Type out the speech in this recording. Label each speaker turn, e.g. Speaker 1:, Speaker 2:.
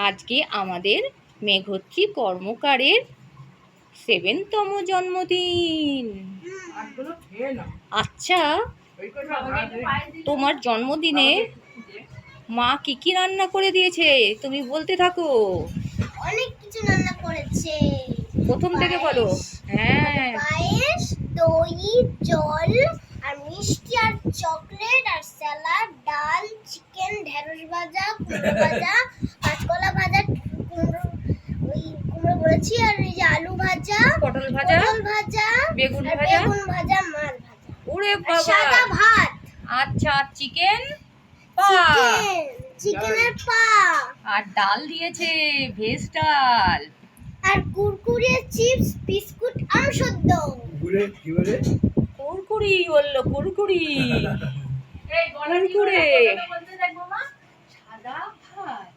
Speaker 1: আজকে আমাদের মেঘশ্রী কর্মকারের 7তম জন্মদিন। আচ্ছা, তোমার জন্মদিনে মা কি কি রান্না করে দিয়েছে তুমি বলতে থাকো।
Speaker 2: অনেক কিছু রান্না করেছে।
Speaker 1: প্রথম থেকে বলো। হ্যাঁ,
Speaker 2: পায়েস, দই, জল আর মিষ্টি আর চকলেট আর স্যালাড, ডাল, চিকেন, ঢেঁড়স ভাজা, কুমড়ো ভাজা, কাঁচকলা ভাজা, কুমড়ো বলেছি, আর এই যে আলু ভাজা,
Speaker 1: পটল ভাজা, বেগুন ভাজা,
Speaker 2: মাছ ভাজা।
Speaker 1: ওরে বাবা,
Speaker 2: সাদা ভাত।
Speaker 1: আচ্ছা, চিকেনের
Speaker 2: পা
Speaker 1: আর ডাল দিয়েছে, ভেজ ডাল
Speaker 2: আর কুরকুরে, চিপস, বিস্কুট, আম সদ্য।
Speaker 1: কুরকুরি বললো, কুরকুরি কুরকুরে। সাদা ভাত।